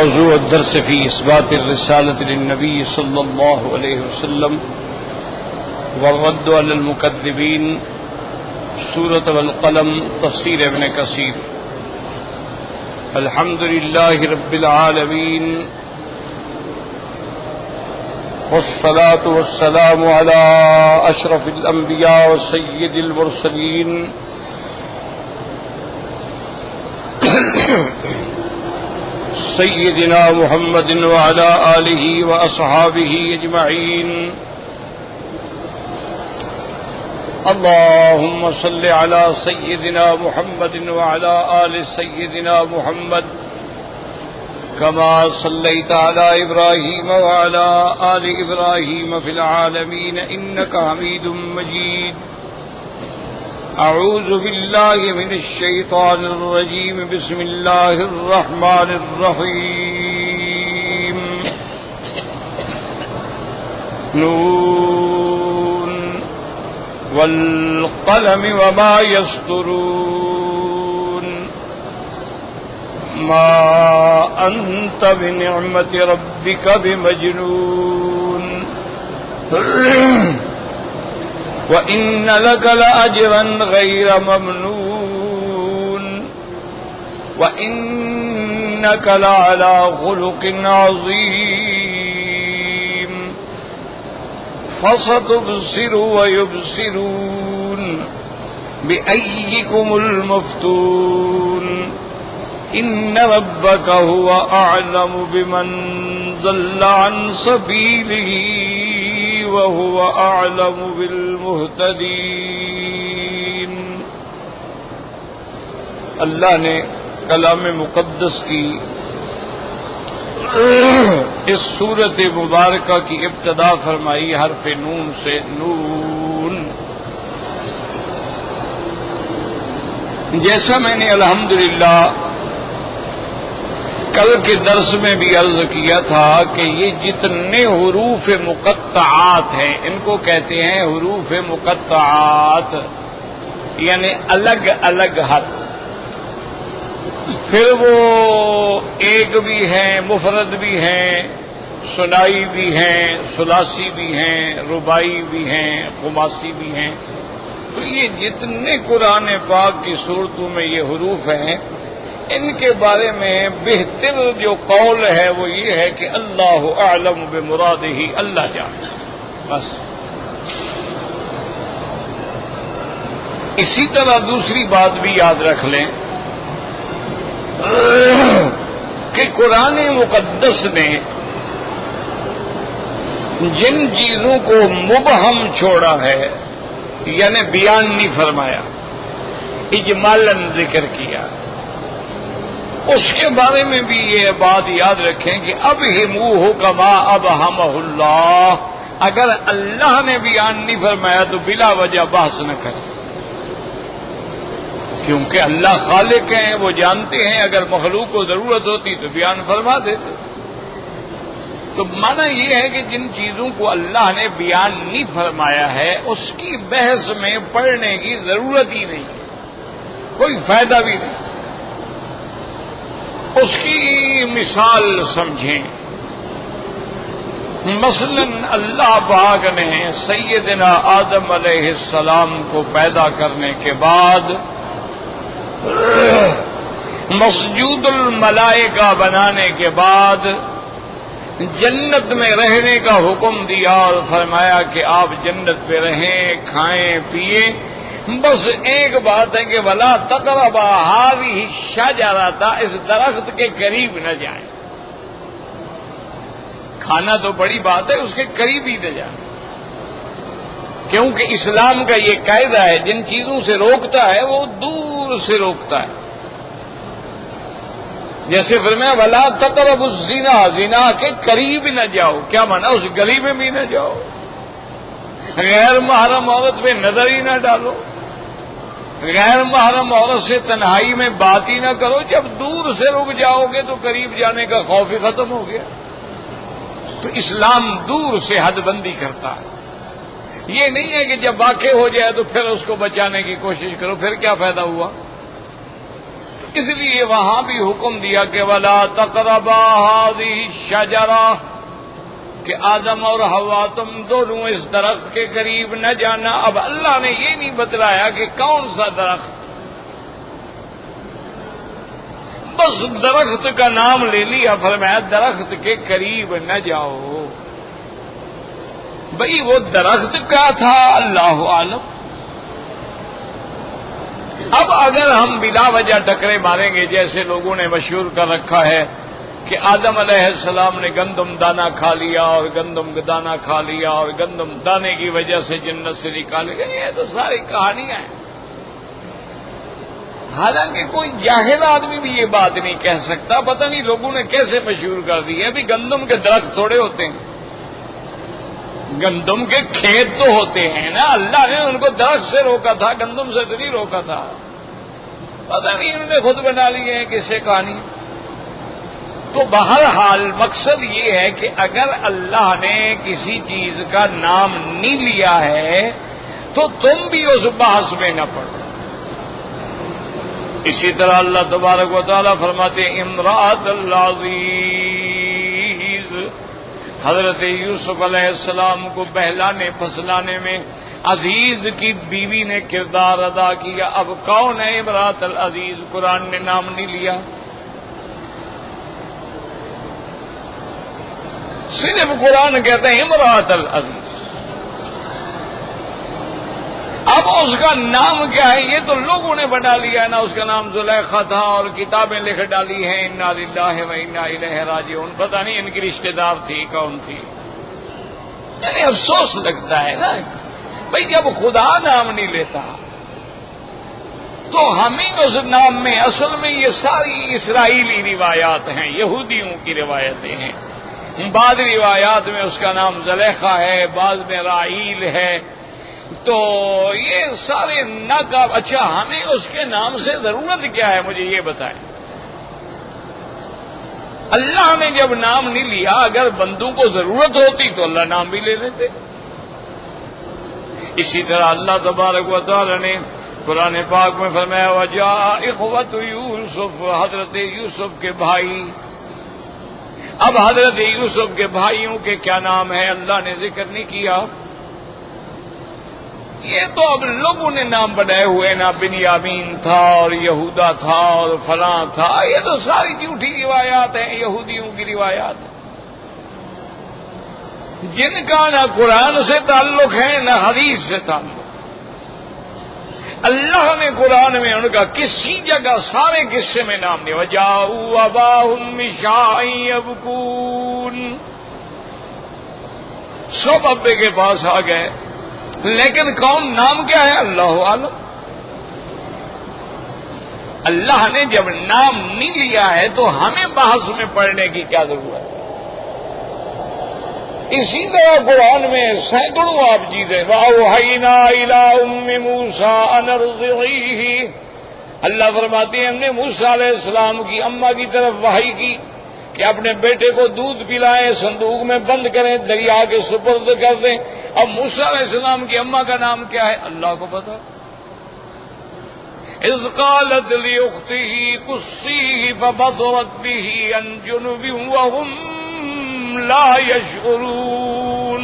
موضوع الدرس في إثبات الرسالة للنبي صلى الله عليه وسلم والرد على المكذبين، سورة والقلم، تفسیر ابن کثیر۔ الحمد لله رب العالمين والصلاة والسلام على أشرف الأنبياء وسيد المرسلين سيدنا محمد وعلى آله وأصحابه أجمعين۔ اللهم صل على سيدنا محمد وعلى آل سيدنا محمد كما صليت على إبراهيم وعلى آل إبراهيم في العالمين إنك حميد مجيد۔ أعوذ بالله من الشيطان الرجيم، بسم الله الرحمن الرحيم۔ نون والقلم وما يسطرون، ما أنت بنعمة ربك بمجنون، وَإِنَّ لَكَ لَأَجْرًا غَيْرَ مَمْنُونٍ، وَإِنَّكَ لَعَلَى خُلُقٍ عَظِيمٍ، فَسَتُبْصِرُ وَيُبْصِرُونَ بِأَيِّكُمُ الْمَفْتُونُ، إِنَّ رَبَّكَ هُوَ أَعْلَمُ بِمَنْ ضَلَّ عَنْ سَبِيلِهِ وَهُوَ أَعْلَمُ بِالْمُهْتَدِينَ۔ اللہ نے کلام مقدس کی اس سورت مبارکہ کی ابتدا فرمائی حرف نون سے، نون۔ جیسا میں نے الحمدللہ کل کے درس میں بھی عرض کیا تھا کہ یہ جتنے حروف مقطعات ہیں ان کو کہتے ہیں حروف مقطعات، یعنی الگ الگ حرف۔ پھر وہ ایک بھی ہیں، مفرد بھی ہیں، ثنائی بھی ہیں، ثلاثی بھی ہیں، رباعی بھی ہیں، خماسی بھی ہیں۔ تو یہ جتنے قرآن پاک کی صورتوں میں یہ حروف ہیں، ان کے بارے میں بہتر جو قول ہے وہ یہ ہے کہ اللہ اعلم بمرادہ، اللہ جانے بس۔ اسی طرح دوسری بات بھی یاد رکھ لیں کہ قرآن مقدس نے جن چیزوں کو مبہم چھوڑا ہے، یعنی بیان نہیں فرمایا، اجمالاً ذکر کیا، اس کے بارے میں بھی یہ بات یاد رکھیں کہ اب ہموہ کما ابہمہ اللہ، اگر اللہ نے بیان نہیں فرمایا تو بلا وجہ بحث نہ کریں، کیونکہ اللہ خالق ہیں، وہ جانتے ہیں اگر مخلوق کو ضرورت ہوتی تو بیان فرما دیتے۔ تو معنی یہ ہے کہ جن چیزوں کو اللہ نے بیان نہیں فرمایا ہے اس کی بحث میں پڑھنے کی ضرورت ہی نہیں ہے، کوئی فائدہ بھی نہیں۔ اس کی مثال سمجھیں، مثلا اللہ پاک نے سیدنا آدم علیہ السلام کو پیدا کرنے کے بعد مسجود الملائکہ بنانے کے بعد جنت میں رہنے کا حکم دیا اور فرمایا کہ آپ جنت پہ رہیں، کھائیں پیئیں، بس ایک بات ہے کہ وَلَا تَقْرَبَا هَٰذِهِ الشَّجَرَةَ، اس درخت کے قریب نہ جائیں۔ کھانا تو بڑی بات ہے، اس کے قریب ہی نہ جائیں، کیونکہ اسلام کا یہ قاعدہ ہے جن چیزوں سے روکتا ہے وہ دور سے روکتا ہے۔ جیسے فرمایا وَلَا تَقْرَبُوا الزِّنَا، زنا کے قریب نہ جاؤ، کیا مانا اس گلی میں بھی نہ جاؤ، غیر محرم عورت پہ نظر ہی نہ ڈالو، غیر محرم عورت سے تنہائی میں بات ہی نہ کرو۔ جب دور سے رک جاؤ گے تو قریب جانے کا خوف ہی ختم ہو گیا۔ تو اسلام دور سے حد بندی کرتا ہے، یہ نہیں ہے کہ جب واقع ہو جائے تو پھر اس کو بچانے کی کوشش کرو، پھر کیا فائدہ ہوا۔ اس لیے وہاں بھی حکم دیا کہ وَلَا تَقْرَبَا هَٰذِهِ الشَّجَرَةَ، کہ آدم اور حوا تم دونوں اس درخت کے قریب نہ جانا۔ اب اللہ نے یہ نہیں بتلایا کہ کون سا درخت، بس درخت کا نام لے لیا، فرمایا درخت کے قریب نہ جاؤ۔ بھئی وہ درخت کیا تھا اللہ عالم۔ اب اگر ہم بلا وجہ ٹکرے ماریں گے، جیسے لوگوں نے مشہور کر رکھا ہے کہ آدم علیہ السلام نے گندم دانہ کھا لیا اور گندم دانہ کھا لیا اور گندم دانے کی وجہ سے جنت سے نکالے گئے، یہ تو ساری کہانیاں ہیں۔ حالانکہ کوئی جاہل آدمی بھی یہ بات نہیں کہہ سکتا، پتہ نہیں لوگوں نے کیسے مشہور کر دی ہے۔ ابھی گندم کے درخت تھوڑے ہوتے ہیں، گندم کے کھیت تو ہوتے ہیں نا، اللہ نے ان کو درخت سے روکا تھا، گندم سے تو نہیں روکا تھا۔ پتہ نہیں انہوں نے خود بنا لی ہے کسے کہانی۔ تو بہرحال مقصد یہ ہے کہ اگر اللہ نے کسی چیز کا نام نہیں لیا ہے تو تم بھی اس بحث میں نہ پڑو۔ اسی طرح اللہ تبارک و تعالیٰ فرماتے ہیں امرأۃ العزیز، حضرت یوسف علیہ السلام کو بہلانے پھسلانے میں عزیز کی بیوی نے کردار ادا کیا۔ اب کون ہے امرأۃ العزیز؟ قرآن نے نام نہیں لیا، صرف قرآن کہتے ہیں امرأۃ العزیز۔ اب اس کا نام کیا ہے یہ تو لوگوں نے بنا لیا نا، اس کا نام زلیخا تھا اور کتابیں لکھ ڈالی ہیں انا للہ و انا الیہ راجعون، پتہ نہیں ان کی رشتہ دار تھی کون تھی۔ یعنی افسوس لگتا ہے نا بھائی، جب خدا نام نہیں لیتا تو ہمیں اس نام میں اصل میں یہ ساری اسرائیلی روایات ہیں، یہودیوں کی روایتیں ہیں۔ بعض روایات میں اس کا نام زلیخا ہے، بعض میں راحیل ہے، تو یہ سارے ناکاب۔ اچھا ہمیں اس کے نام سے ضرورت کیا ہے مجھے یہ بتائیں؟ اللہ نے جب نام نہیں لیا، اگر بندوں کو ضرورت ہوتی تو اللہ نام بھی لے لیتے۔ اسی طرح اللہ تبارک و تعالی نے قرآن پاک میں فرمایا وجاء اخوۃ یوسف، حضرت یوسف کے بھائی۔ اب حضرت یوسف کے بھائیوں کے کیا نام ہے اللہ نے ذکر نہیں کیا۔ یہ تو اب لوگوں نے نام بنائے ہوئے نا، بنیامین تھا اور یہودا تھا اور فلاں تھا، یہ تو ساری جھوٹی روایات ہیں، یہودیوں کی روایات ہیں جن کا نہ قرآن سے تعلق ہے نہ حدیث سے تعلق۔ اللہ نے قرآن میں ان کا کسی جگہ سارے قصے میں نام دیا، وجاءوا اباهم عشاء یبکون، سب ابے کے پاس آ گئے، لیکن کون نام کیا ہے اللہ عالم۔ اللہ نے جب نام نہیں لیا ہے تو ہمیں بحث میں پڑھنے کی کیا ضرورت ہے؟ اسی طرح قرآن میں سینکڑوں آپ چیزیں، وَأَوْحَيْنَا إِلَىٰ أُمِّ مُوسَىٰ أَنْ أَرْضِعِيهِ، اللہ فرماتے ہیں ہم نے موسیٰ علیہ السلام کی اماں کی طرف وحی کی کہ اپنے بیٹے کو دودھ پلائیں، صندوق میں بند کریں، دریا کے سپرد کر دیں۔ اب موسیٰ علیہ السلام کی اماں کا نام کیا ہے اللہ کو پتا۔ اذ قالت لأخته قصيه فبصرت به عن جنب وهم لا يشعرون،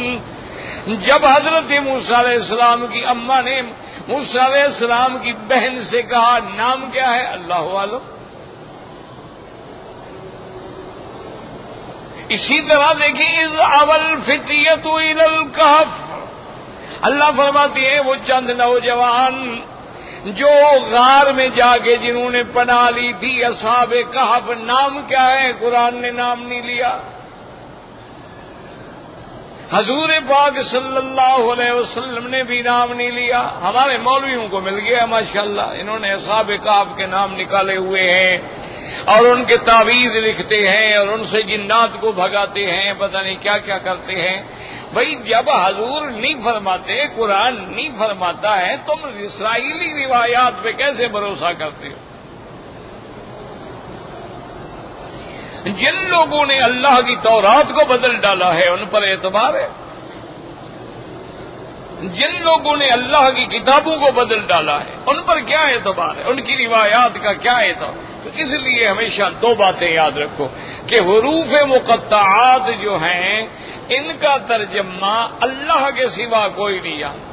جب حضرت موسیٰ علیہ السلام کی اماں نے موسیٰ علیہ السلام کی بہن سے کہا نام کیا ہے اللہ عالم۔ اسی طرح دیکھیں اذ اول فتیۃ الی الکہف، اللہ فرماتے ہیں وہ چند نوجوان جو غار میں جا کے جنہوں نے پناہ لی تھی اصحاب کہف، نام کیا ہے قرآن نے نام نہیں لیا۔ حضور پاک صلی اللہ علیہ وسلم نے بھی نام نہیں لیا۔ ہمارے مولویوں کو مل گیا ماشاءاللہ، انہوں نے اصحاب کہف کے نام نکالے ہوئے ہیں اور ان کے تعویذ لکھتے ہیں اور ان سے جنات کو بھگاتے ہیں، پتہ نہیں کیا کیا کرتے ہیں۔ بھائی جب حضور نہیں فرماتے، قرآن نہیں فرماتا ہے، تم اسرائیلی روایات پہ کیسے بھروسہ کرتے ہو؟ جن لوگوں نے اللہ کی تورات کو بدل ڈالا ہے ان پر اعتبار ہے، جن لوگوں نے اللہ کی کتابوں کو بدل ڈالا ہے ان پر کیا اعتبار ہے، ان کی روایات کا کیا اعتبار؟ تو اس لیے ہمیشہ دو باتیں یاد رکھو کہ حروف مقطعات جو ہیں ان کا ترجمہ اللہ کے سوا کوئی نہیں جانتا.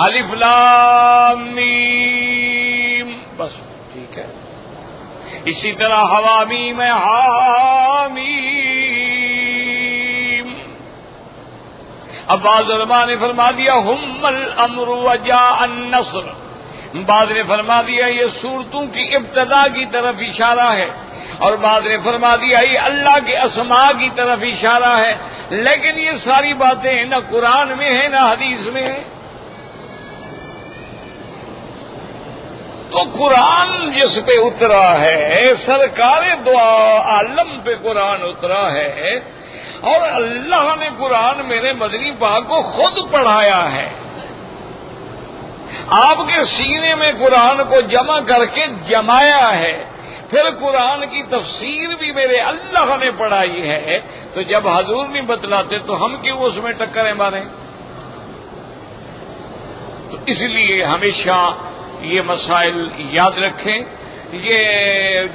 الف لام میم بس ٹھیک ہے. اسی طرح حوامیم حامیم. اب بعض علماء نے فرما دیا ہم الامر وجاء النصر، بعض نے فرما دیا یہ سورتوں کی ابتدا کی طرف اشارہ ہے، اور بعض نے فرما دیا یہ اللہ کے اسماء کی طرف اشارہ ہے. لیکن یہ ساری باتیں نہ قرآن میں ہیں نہ حدیث میں ہیں. تو قرآن جس پہ اترا ہے، سرکار دو عالم پہ قرآن اترا ہے، اور اللہ نے قرآن میرے مدنی پاک کو خود پڑھایا ہے. آپ کے سینے میں قرآن کو جمع کر کے جمایا ہے، پھر قرآن کی تفسیر بھی میرے اللہ نے پڑھائی ہے. تو جب حضور نہیں بتلاتے تو ہم کیوں اس میں ٹکریں ماریں؟ تو اس لیے ہمیشہ یہ مسائل یاد رکھیں. یہ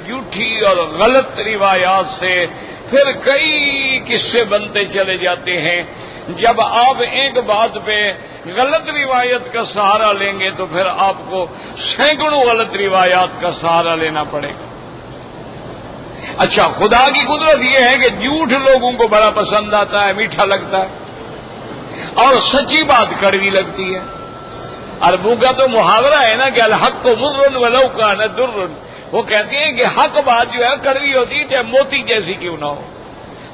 جھوٹی اور غلط روایات سے پھر کئی قصے بنتے چلے جاتے ہیں. جب آپ ایک بات پہ غلط روایت کا سہارا لیں گے تو پھر آپ کو سینکڑوں غلط روایات کا سہارا لینا پڑے گا. اچھا، خدا کی قدرت یہ ہے کہ جھوٹ لوگوں کو بڑا پسند آتا ہے، میٹھا لگتا ہے، اور سچی بات کڑوی لگتی ہے. عربوں کا تو محاورہ ہے نا کہ الحق مر ولو کان در. وہ کہتے ہیں کہ حق بات جو ہے کڑوی ہوتی ہے چاہے موتی جیسی کیوں نہ ہو.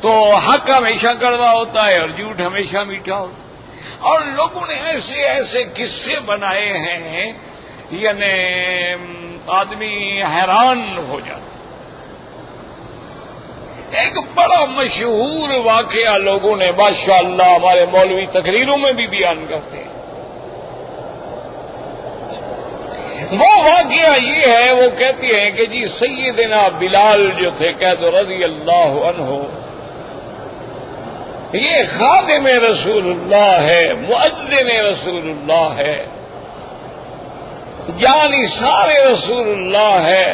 تو حق ہمیشہ کڑوا ہوتا ہے اور جھوٹ ہمیشہ میٹھا ہوتا ہے. اور لوگوں نے ایسے ایسے قصے بنائے ہیں یعنی آدمی حیران ہو جاتا. ایک بڑا مشہور واقعہ لوگوں نے ماشاءاللہ ہمارے مولوی تقریروں میں بھی بیان کرتے ہیں. وہ واقعہ یہ ہے، وہ کہتے ہیں کہ جی سیدنا بلال جو تھے قید رضی اللہ عنہ، یہ خادم رسول اللہ ہے، مؤذن رسول اللہ ہے، جانثار رسول اللہ ہے.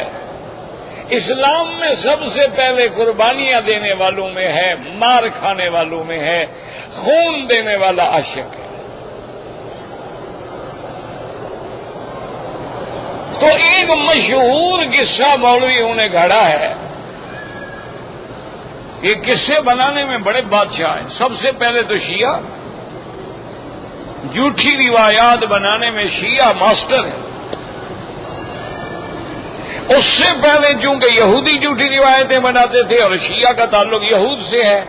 اسلام میں سب سے پہلے قربانیاں دینے والوں میں ہے، مار کھانے والوں میں ہے، خون دینے والا عاشق ہے. تو ایک مشہور قصہ مولویوں نے گھڑا ہے. یہ قصے بنانے میں بڑے بادشاہ ہیں. سب سے پہلے تو شیعہ، جھوٹی روایات بنانے میں شیعہ ماسٹر ہے. اس سے پہلے چونکہ یہودی جھوٹی روایتیں بناتے تھے اور شیعہ کا تعلق یہود سے ہے.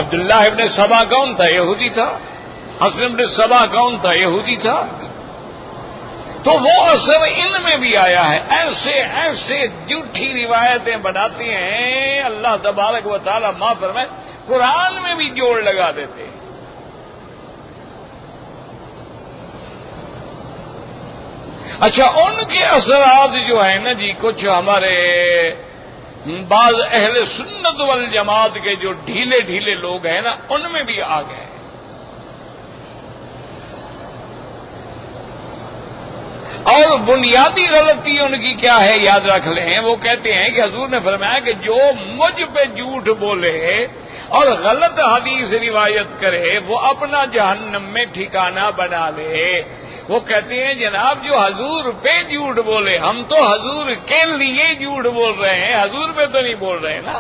عبداللہ ابن سبا کون تھا؟ یہودی تھا. حسن ابن سبا کون تھا؟ یہودی تھا. تو وہ اثر ان میں بھی آیا ہے. ایسے ایسے جھوٹی روایتیں بناتے ہیں، اللہ تبارک و تعالی معاف فرمائے، قرآن میں بھی جوڑ لگا دیتے ہیں. اچھا، ان کے اثرات جو ہیں نا جی، کچھ ہمارے بعض اہل سنت والجماعت کے جو ڈھیلے ڈھیلے لوگ ہیں نا، ان میں بھی آ گئے. اور بنیادی غلطی ان کی کیا ہے یاد رکھ لیں. وہ کہتے ہیں کہ حضور نے فرمایا کہ جو مجھ پہ جھوٹ بولے اور غلط حدیث روایت کرے وہ اپنا جہنم میں ٹھکانہ بنا لے. وہ کہتے ہیں جناب جو حضور پہ جھوٹ بولے، ہم تو حضور کے لیے جھوٹ بول رہے ہیں، حضور پہ تو نہیں بول رہے نا.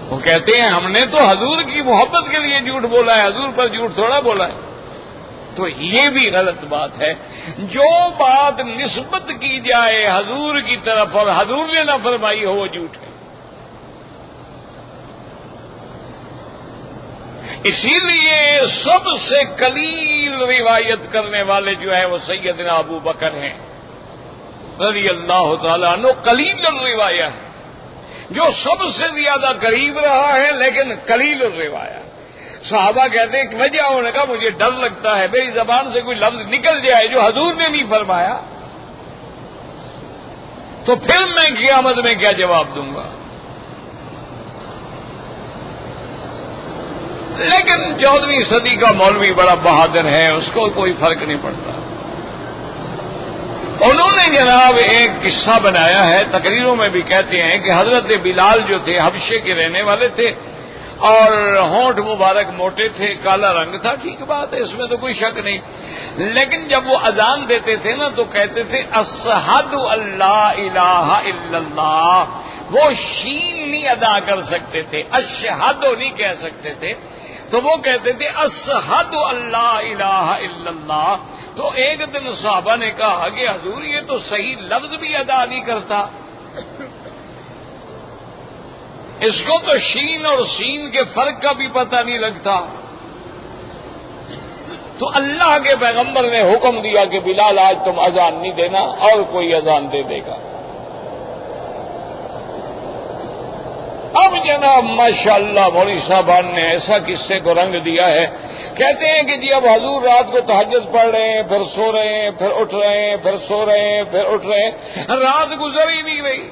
وہ کہتے ہیں ہم نے تو حضور کی محبت کے لیے جھوٹ بولا ہے، حضور پر جھوٹ تھوڑا بولا ہے. تو یہ بھی غلط بات ہے. جو بات نسبت کی جائے حضور کی طرف اور حضور نے نہ فرمائی ہو وہ جھوٹ ہے. اسی لیے سب سے قلیل روایت کرنے والے جو ہے وہ سیدنا ابو بکر ہیں رضی اللہ تعالیٰ عنہ. قلیل الروایہ ہے، جو سب سے زیادہ قریب رہا ہے لیکن قلیل الروایہ. صحابہ کہتے ہیں کہ وجہ ہونے کا مجھے ڈر لگتا ہے میری زبان سے کوئی لفظ نکل جائے جو حضور نے نہیں فرمایا، تو پھر میں قیامت میں کیا جواب دوں گا. لیکن 14ویں صدی کا مولوی بڑا بہادر ہے، اس کو کوئی فرق نہیں پڑتا. انہوں نے جناب ایک قصہ بنایا ہے، تقریروں میں بھی کہتے ہیں کہ حضرت بلال جو تھے حبشے کے رہنے والے تھے اور ہونٹ مبارک موٹے تھے، کالا رنگ تھا، ٹھیک بات ہے، اس میں تو کوئی شک نہیں. لیکن جب وہ اذان دیتے تھے نا تو کہتے تھے اشہد اللہ الہ الا اللہ. وہ شین نہیں ادا کر سکتے تھے، اشہد نہیں کہہ سکتے تھے، تو وہ کہتے تھے اشہد اللہ الہ الا اللہ. تو ایک دن صحابہ نے کہا کہ حضور یہ تو صحیح لفظ بھی ادا نہیں کرتا، اس کو تو شین اور سین کے فرق کا بھی پتہ نہیں لگتا. تو اللہ کے پیغمبر نے حکم دیا کہ بلال آج تم اذان نہیں دینا اور کوئی اذان دے دے گا. اب جناب ماشاءاللہ مولوی صاحبان نے ایسا قصے کو رنگ دیا ہے، کہتے ہیں کہ جی اب حضور رات کو تہجد پڑھ رہے ہیں، پھر سو رہے ہیں، پھر اٹھ رہے ہیں، پھر سو رہے ہیں، پھر اٹھ رہے ہیں، رات گزر ہی نہیں رہی.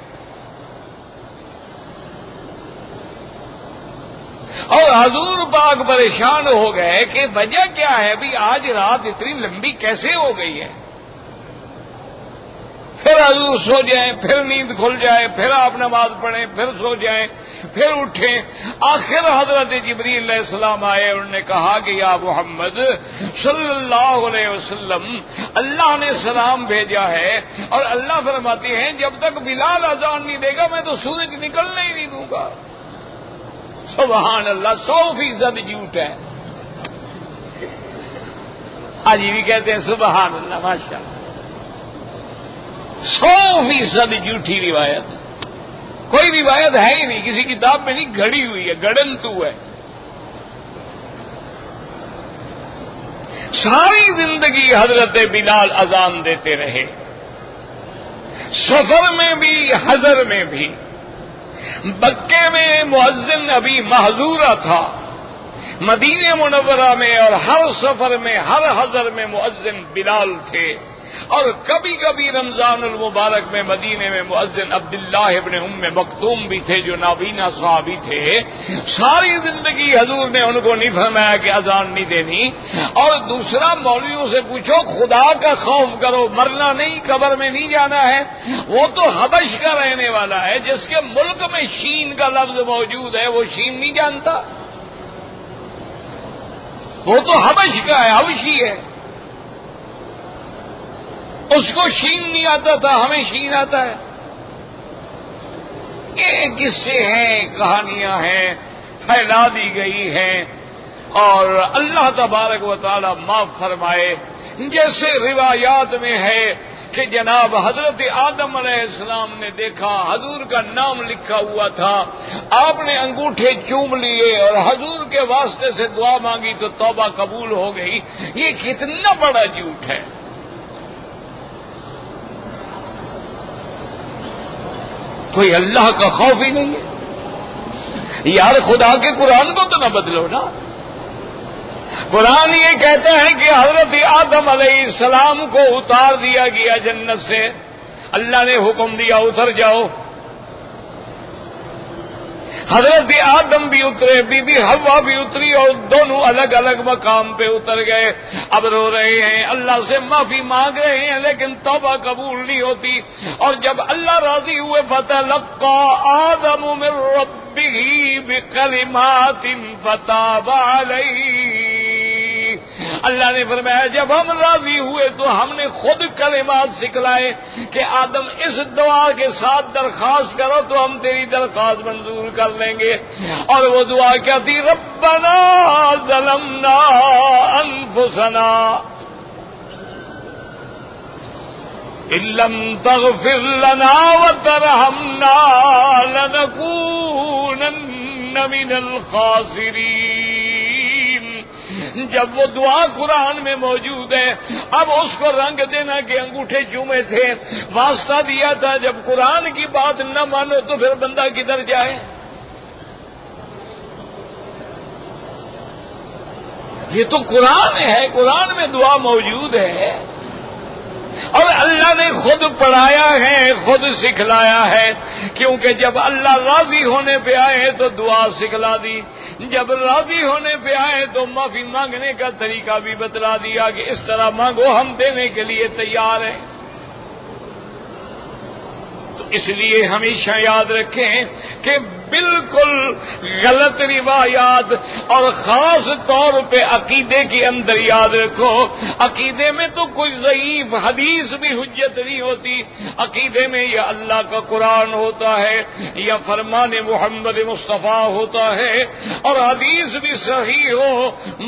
اور حضور پاک پریشان ہو گئے کہ وجہ کیا ہے بھی آج رات اتنی لمبی کیسے ہو گئی ہے. پھر حضور سو جائیں، پھر نیند کھل جائے، پھر آپ نماز پڑھیں، پھر سو جائیں، پھر اٹھیں. آخر حضرت جبریل علیہ السلام آئے، انہوں نے کہا کہ یا محمد صلی اللہ علیہ وسلم اللہ نے سلام بھیجا ہے اور اللہ فرماتے ہیں جب تک بلال اذان نہیں دے گا میں تو سورج نکلنے ہی نہیں دوں گا. سبحان اللہ، 100% جھوٹ ہے. آج بھی کہتے ہیں سبحان اللہ، ماشاء اللہ، 100% جھوٹی روایت. کوئی روایت ہے ہی نہیں، کسی کتاب میں نہیں، گھڑی ہوئی ہے، گڑنتو ہے. ساری زندگی حضرت بلال اذان دیتے رہے، سفر میں بھی حضر میں بھی. مکے میں مؤذن ابھی محظورہ تھا، مدینہ منورہ میں اور ہر سفر میں ہر حضر میں مؤذن بلال تھے. اور کبھی کبھی رمضان المبارک میں مدینے میں مؤذن عبداللہ ابن ام مکتوم بھی تھے جو نابینا صحابی تھے. ساری زندگی حضور نے ان کو نہیں فرمایا کہ اذان نہیں دینی. اور دوسرا مولویوں سے پوچھو خدا کا خوف کرو، مرنا نہیں، قبر میں نہیں جانا ہے. وہ تو حبش کا رہنے والا ہے، جس کے ملک میں شین کا لفظ موجود ہے وہ شین نہیں جانتا. وہ تو حبش کا ہے، حبشی ہے، اس کو شین نہیں آتا تھا، ہمیں شین آتا ہے. یہ قصے ہیں، کہانیاں ہیں، پھیلا دی گئی ہیں اور اللہ تبارک و تعالی معاف فرمائے. جیسے روایات میں ہے کہ جناب حضرت آدم علیہ السلام نے دیکھا حضور کا نام لکھا ہوا تھا، آپ نے انگوٹھے چوم لیے اور حضور کے واسطے سے دعا مانگی تو توبہ قبول ہو گئی. یہ کتنا بڑا جھوٹ ہے. کوئی اللہ کا خوف ہی نہیں ہے. یار خدا کے قرآن کو تو نہ بدلو نا. قرآن یہ کہتا ہے کہ حضرت آدم علیہ السلام کو اتار دیا گیا جنت سے، اللہ نے حکم دیا اتر جاؤ. حضرت آدم بھی اترے، بی بی حوا بھی اتری اور دونوں الگ الگ مقام پہ اتر گئے. اب رو رہے ہیں، اللہ سے معافی مانگ رہے ہیں، لیکن توبہ قبول نہیں ہوتی. اور جب اللہ راضی ہوئے فتلقى آدم من ربه بکلمات فتاب علیہ. اللہ نے فرمایا جب ہم راضی ہوئے تو ہم نے خود کلمات سکھلائے کہ آدم اس دعا کے ساتھ درخواست کرو تو ہم تیری درخواست منظور کر لیں گے. اور وہ دعا کیا تھی؟ ربنا ظلمنا انفسنا ان لم تغفر لنا وترحمنا لنكونن من الخاسرین. جب وہ دعا قرآن میں موجود ہے، اب اس کو رنگ دینا کہ انگوٹھے چومے تھے، واسطہ دیا تھا. جب قرآن کی بات نہ مانو تو پھر بندہ کدھر جائے؟ یہ تو قرآن ہے، قرآن میں دعا موجود ہے. اور اللہ نے خود پڑھایا ہے، خود سکھلایا ہے، کیونکہ جب اللہ راضی ہونے پہ آئے تو دعا سکھلا دی، جب راضی ہونے پہ آئے تو معافی مانگنے کا طریقہ بھی بتلا دیا کہ اس طرح مانگو، ہم دینے کے لیے تیار ہیں۔ تو اس لیے ہمیشہ یاد رکھیں کہ بالکل غلط روایات اور خاص طور پہ عقیدے کے اندر یاد رکھو، عقیدے میں تو کوئی ضعیف حدیث بھی حجت نہیں ہوتی، عقیدے میں یا اللہ کا قرآن ہوتا ہے یا فرمان محمد مصطفیٰ ہوتا ہے، اور حدیث بھی صحیح ہو،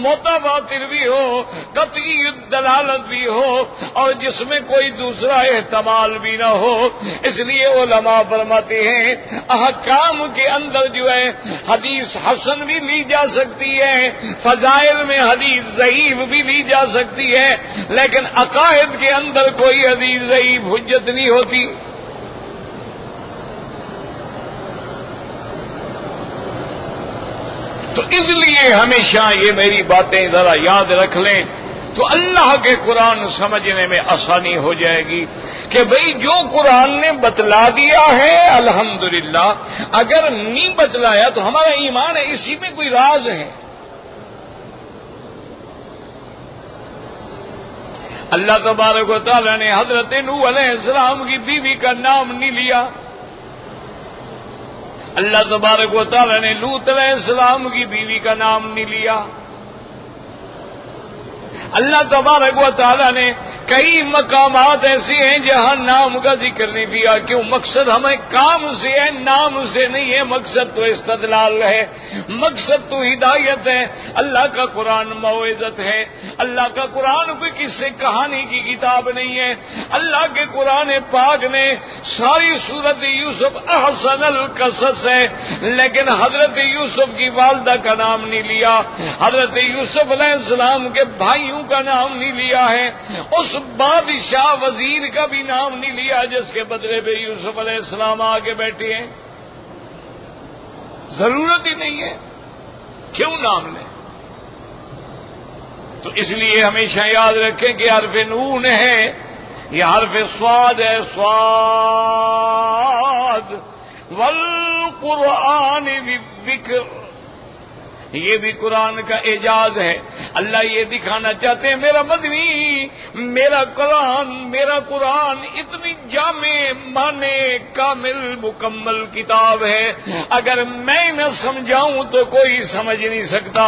متواتر بھی ہو، قطعی دلالت بھی ہو، اور جس میں کوئی دوسرا احتمال بھی نہ ہو۔ اس لیے علماء فرماتے ہیں احکام کے اندر جو ہے حدیث حسن بھی لی جا سکتی ہے، فضائل میں حدیث ضعیف بھی لی جا سکتی ہے، لیکن عقائد کے اندر کوئی حدیث ضعیف حجت نہیں ہوتی۔ تو اس لیے ہمیشہ یہ میری باتیں ذرا یاد رکھ لیں تو اللہ کے قرآن سمجھنے میں آسانی ہو جائے گی کہ بھئی جو قرآن نے بتلا دیا ہے الحمدللہ، اگر نہیں بتلایا تو ہمارا ایمان ہے، اسی میں کوئی راز ہے۔ اللہ تبارک و تعالی نے حضرت نوح علیہ السلام کی بیوی کا نام نہیں لیا، اللہ تبارک و تعالی نے لوط علیہ السلام کی بیوی کا نام نہیں لیا، اللہ تبارک و تعالی نے کئی مقامات ایسے ہیں جہاں نام کا ذکر نہیں کیا۔ کیوں؟ مقصد ہمیں کام سے ہے، نام سے نہیں ہے۔ مقصد تو استدلال ہے، مقصد تو ہدایت ہے۔ اللہ کا قرآن موعظت ہے، اللہ کا قرآن کوئی قصے کہانی کی کتاب نہیں ہے۔ اللہ کے قرآن پاک نے ساری سورت یوسف احسن القصص ہے، لیکن حضرت یوسف کی والدہ کا نام نہیں لیا، حضرت یوسف علیہ السلام کے بھائیوں کا نام نہیں لیا ہے، اس بادشاہ وزیر کا بھی نام نہیں لیا جس کے بدلے پہ یوسف علیہ السلام آگے بیٹھے ہیں۔ ضرورت ہی نہیں ہے، کیوں نام لیں؟ تو اس لیے ہمیشہ یاد رکھیں کہ حرف نون ہے، یہ حرف صاد ہے، صاد والقرآن بالذکر، یہ بھی قرآن کا اعجاز ہے۔ اللہ یہ دکھانا چاہتے ہیں میرا مدنی، میرا قرآن اتنی جامع معنی کامل مکمل کتاب ہے، اگر میں نہ سمجھاؤں تو کوئی سمجھ نہیں سکتا۔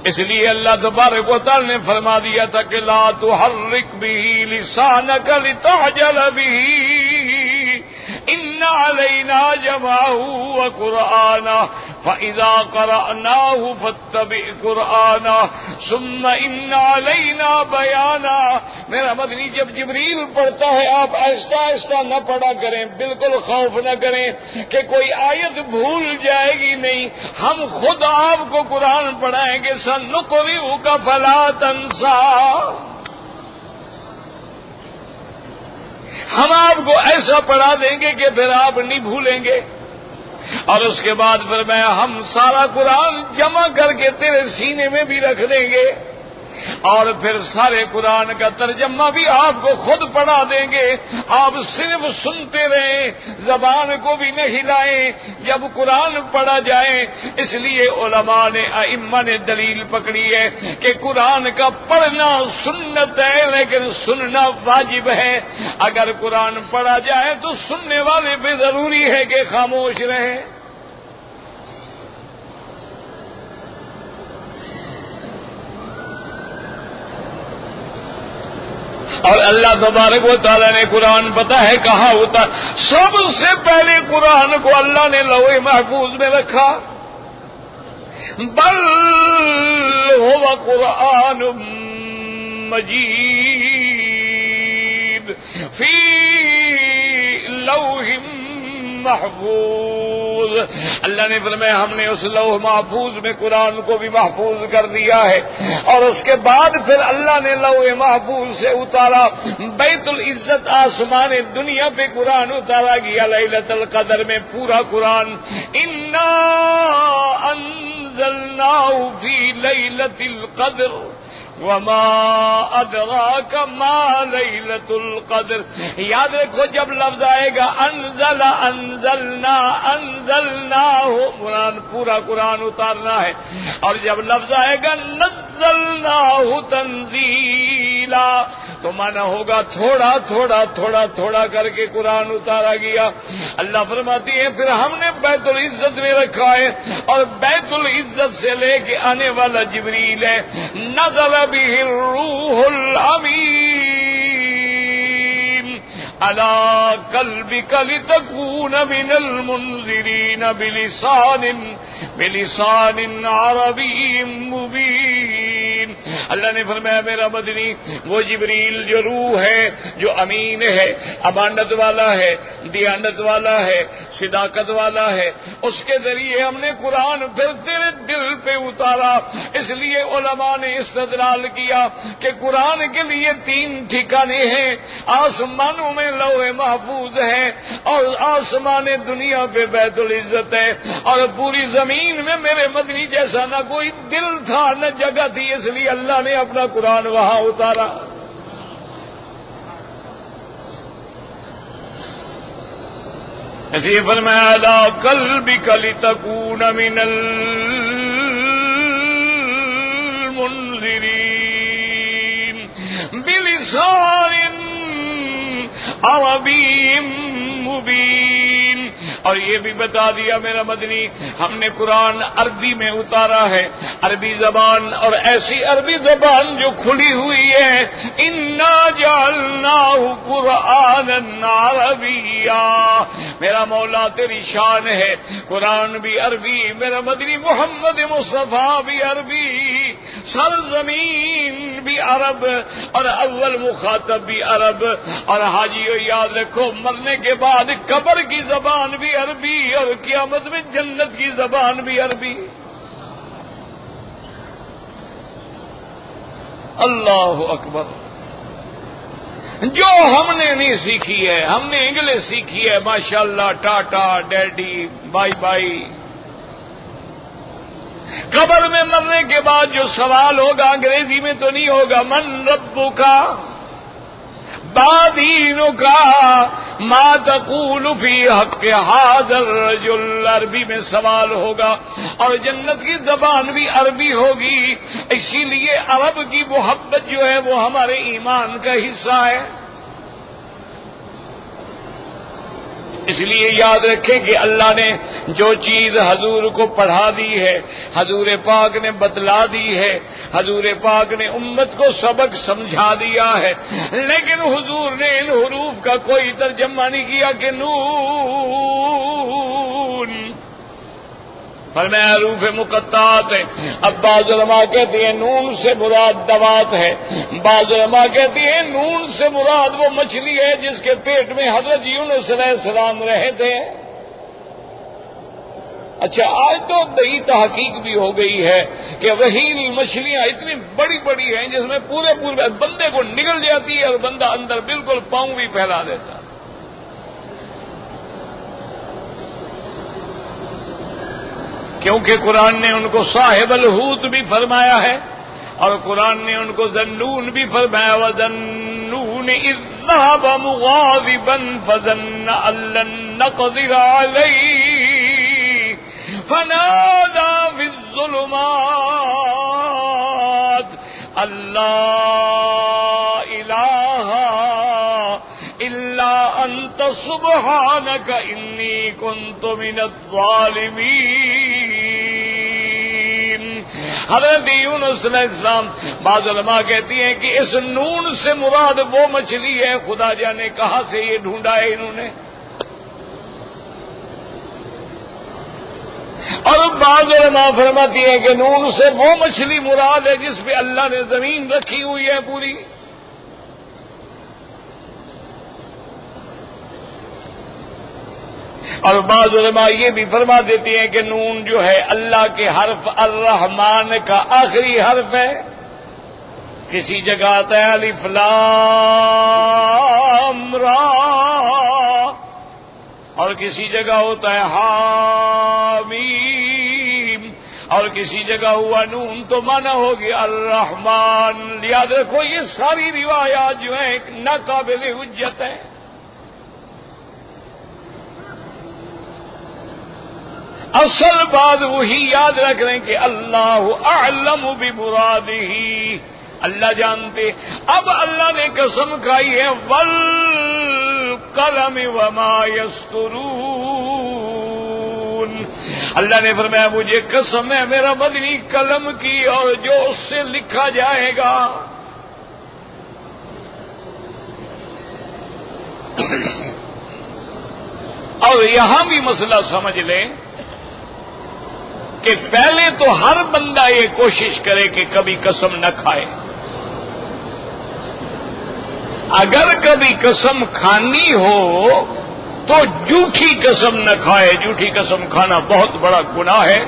اس لیے اللہ تبارک و تعالی نے فرما دیا تھا کہ لا تحرک به لسانک لتعجل به ان علینا جمعه وقرآنه فإذا قرأناه فاتبع قرآنه ثم ان علینا بیانا۔ میرا مدنی جب جبریل پڑھتا ہے آپ آہستہ آہستہ نہ پڑھا کریں، بالکل خوف نہ کریں کہ کوئی آیت بھول جائے گی، نہیں، ہم خود آپ کو قرآن پڑھائیں گے، سنقرئک فلا تنسى، ہم آپ کو ایسا پڑھا دیں گے کہ پھر آپ نہیں بھولیں گے۔ اور اس کے بعد پھر ہم سارا قرآن جمع کر کے تیرے سینے میں بھی رکھ دیں گے، اور پھر سارے قرآن کا ترجمہ بھی آپ کو خود پڑھا دیں گے، آپ صرف سنتے رہیں، زبان کو بھی نہ ہلائیں جب قرآن پڑھا جائے۔ اس لیے علماء نے ائمہ نے دلیل پکڑی ہے کہ قرآن کا پڑھنا سنت ہے لیکن سننا واجب ہے۔ اگر قرآن پڑھا جائے تو سننے والے پہ ضروری ہے کہ خاموش رہیں۔ اور اللہ تبارک و تعالیٰ نے قرآن پتہ ہے کہاں ہوتا، سب سے پہلے قرآن کو اللہ نے لوح محفوظ میں رکھا، بل هو قرآن مجید فی لوح محفوظ۔ اللہ نے فرمایا ہم نے اس لوح محفوظ میں قرآن کو بھی محفوظ کر دیا ہے، اور اس کے بعد پھر اللہ نے لوح محفوظ سے اتارا، بیت العزت آسمان دنیا پہ قرآن اتارا گیا لیلۃ القدر میں پورا قرآن۔ انا انزلناه فی لیلۃ القدر وما ادراک ما لیلۃ القدر. یاد رکھو جب لفظ آئے گا انزل انزلنا انزلناہ، پورا قرآن اتارنا ہے، اور جب لفظ آئے گا نزلناہ تنزیلا تو مانا ہوگا تھوڑا تھوڑا تھوڑا تھوڑا کر کے قرآن اتارا گیا. اللہ فرماتی ہے پھر ہم نے بیت العزت میں رکھا ہے، اور بیت العزت سے لے کے آنے والا جبریل ہے. نزل به الروح الامین علی قلبک لتکون من المنذرین بلسان عربی مبین. اللہ نے فرمایا میرا مدنی وہ جبریل جو روح ہے، جو امین ہے، امانت والا ہے، دیانت والا ہے، صداقت والا ہے، اس کے ذریعے ہم نے قرآن پھر تیرے دل پہ اتارا. اس لیے علماء نے استدلال کیا کہ قرآن کے لیے 3 ٹھکانے ہیں. آسمانوں میں لوح محفوظ ہے، اور آسمان دنیا پہ بیت العزت ہے، اور پوری زمین میں میرے مدنی جیسا نہ کوئی دل تھا نہ جگہ تھی، اس لیے اللہ نے اپنا قرآن وہاں اتارا. اسی فرمایا علی قلبک لتکون من المنذرین بلسان عربی مبین. اور یہ بھی بتا دیا میرا مدنی ہم نے قرآن عربی میں اتارا ہے، عربی زبان، اور ایسی عربی زبان جو کھلی ہوئی ہے. انا جعلناہ قرآنا عربیا. میرا مولا تیری شان ہے، قرآن بھی عربی، میرا مدنی محمد مصطفیٰ بھی عربی، سرزمین بھی عرب، اور اول مخاطب بھی عرب. اور حاجیو یاد رکھو مرنے کے بعد قبر کی زبان بھی عربی، اور قیامت میں جنت کی زبان بھی عربی. اللہ اکبر. جو ہم نے نہیں سیکھی ہے، ہم نے انگلش سیکھی ہے، ماشاءاللہ، ٹاٹا ڈیڈی بائی بائی. قبر میں مرنے کے بعد جو سوال ہوگا انگریزی میں تو نہیں ہوگا، من ربکا بادینکا ما تقول فی حق ھذا الرجل. عربی میں سوال ہوگا، اور جنت کی زبان بھی عربی ہوگی. اسی لیے عرب کی محبت جو ہے وہ ہمارے ایمان کا حصہ ہے. اس لیے یاد رکھیں کہ اللہ نے جو چیز حضور کو پڑھا دی ہے، حضور پاک نے بتلا دی ہے، حضور پاک نے امت کو سبق سمجھا دیا ہے، لیکن حضور نے ان حروف کا کوئی ترجمہ نہیں کیا کہ نون. فرمایا حروف مقطعات ہے. اب بعض علماء کہتے ہیں نون سے مراد دوات ہے، بعض علماء کہتے ہیں نون سے مراد وہ مچھلی ہے جس کے پیٹ میں حضرت یونس علیہ السلام رہے تھے. اچھا آج تو دہی تحقیق بھی ہو گئی ہے کہ وہی مچھلیاں اتنی بڑی بڑی ہیں جس میں پورے بندے کو نگل جاتی ہے، اور بندہ اندر بالکل پاؤں بھی پھیلا دیتا. کیونکہ قرآن نے ان کو صاحب الحوت بھی فرمایا ہے، اور قرآن نے ان کو ذنون بھی فرمایا. وَذَنُّونِ إِذ ذَّهَبَ مُغَاضِبًا فَظَنَّ أَن لَّن نَّقْدِرَ عَلَيْهِ فَنَادَىٰ فِي الظُّلُمَاتِ أَن لَّا إِلَٰهَ إِلَّا أَنتَ سُبْحَانَكَ إِنِّي كُنتُ مِنَ الظَّالِمِينَ. حضرت یونس علیہ السلام، بعض علماء کہتی ہیں کہ اس نون سے مراد وہ مچھلی ہے، خدا جانے کہاں سے یہ ڈھونڈا ہے انہوں نے. اور بعض علماء فرماتی ہیں کہ نون سے وہ مچھلی مراد ہے جس پہ اللہ نے زمین رکھی ہوئی ہے پوری. اور بعض علماء یہ بھی فرما دیتے ہیں کہ نون جو ہے اللہ کے حرف الرحمن کا آخری حرف ہے. کسی جگہ آتا ہے الف لام را، اور کسی جگہ ہوتا ہے حامیم، اور کسی جگہ ہوا نون تو مانا ہوگی الرحمن. یاد رکھو یہ ساری روایات جو ہیں ناقابل حجت ہیں. اصل بات وہی یاد رکھ رہے ہیں کہ اللہ اعلم بمرادہ، اللہ جانتے. اب اللہ نے قسم کھائی ہے والقلم وما یسطرون. اللہ نے فرمایا مجھے قسم ہے میرا مدنی قلم کی اور جو اس سے لکھا جائے گا. اور یہاں بھی مسئلہ سمجھ لیں کہ پہلے تو ہر بندہ یہ کوشش کرے کہ کبھی قسم نہ کھائے. اگر کبھی قسم کھانی ہو تو جھوٹی قسم نہ کھائے. جھوٹی قسم کھانا بہت بڑا گناہ ہے.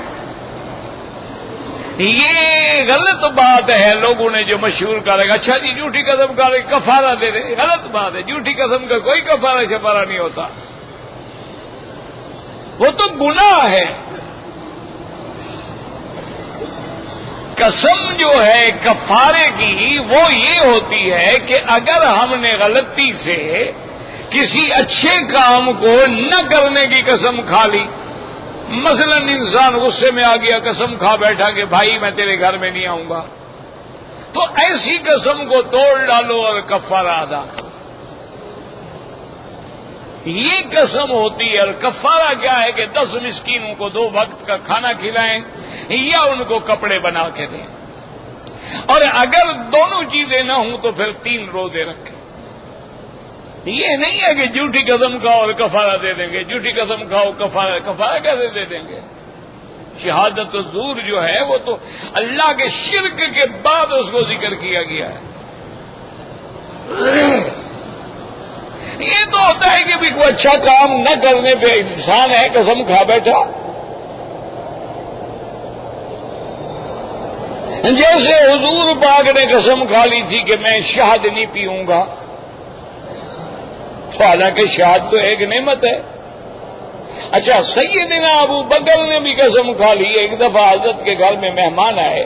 یہ غلط بات ہے لوگوں نے جو مشہور کر رہا. اچھا جی جھوٹی قسم کھا رہے کفارہ دے رہے. غلط بات ہے. جھوٹی قسم کا کوئی کفارہ شفارہ نہیں ہوتا. وہ تو گناہ ہے. قسم جو ہے کفارے کی وہ یہ ہوتی ہے کہ اگر ہم نے غلطی سے کسی اچھے کام کو نہ کرنے کی قسم کھا لی. مثلا انسان غصے میں آ گیا قسم کھا بیٹھا کہ بھائی میں تیرے گھر میں نہیں آؤں گا، تو ایسی قسم کو توڑ ڈالو اور کفارہ ادا کرو. یہ قسم ہوتی ہے. اور کفارہ کیا ہے کہ 10 مسکینوں کو 2 وقت کا کھانا کھلائیں یا ان کو کپڑے بنا کے دیں. اور اگر دونوں چیزیں نہ ہوں تو پھر 3 روزے رکھیں. یہ نہیں ہے کہ جھوٹی قسم کھاؤ اور کفارہ دے دیں گے. جھوٹی قسم کھاؤ کفارہ کیسے دے دیں گے؟ شہادت الزور جو ہے وہ تو اللہ کے شرک کے بعد اس کو ذکر کیا گیا ہے. یہ تو ہوتا ہے کہ بھی کوئی اچھا کام نہ کرنے پہ انسان ہے قسم کھا بیٹھا. جیسے حضور پاک نے قسم کھا لی تھی کہ میں شہد نہیں پیوں گا. حالانکہ شہد تو ایک نعمت ہے. اچھا سیدنا ابو بکر نے بھی قسم کھا لی. ایک دفعہ حضرت کے گھر میں مہمان آئے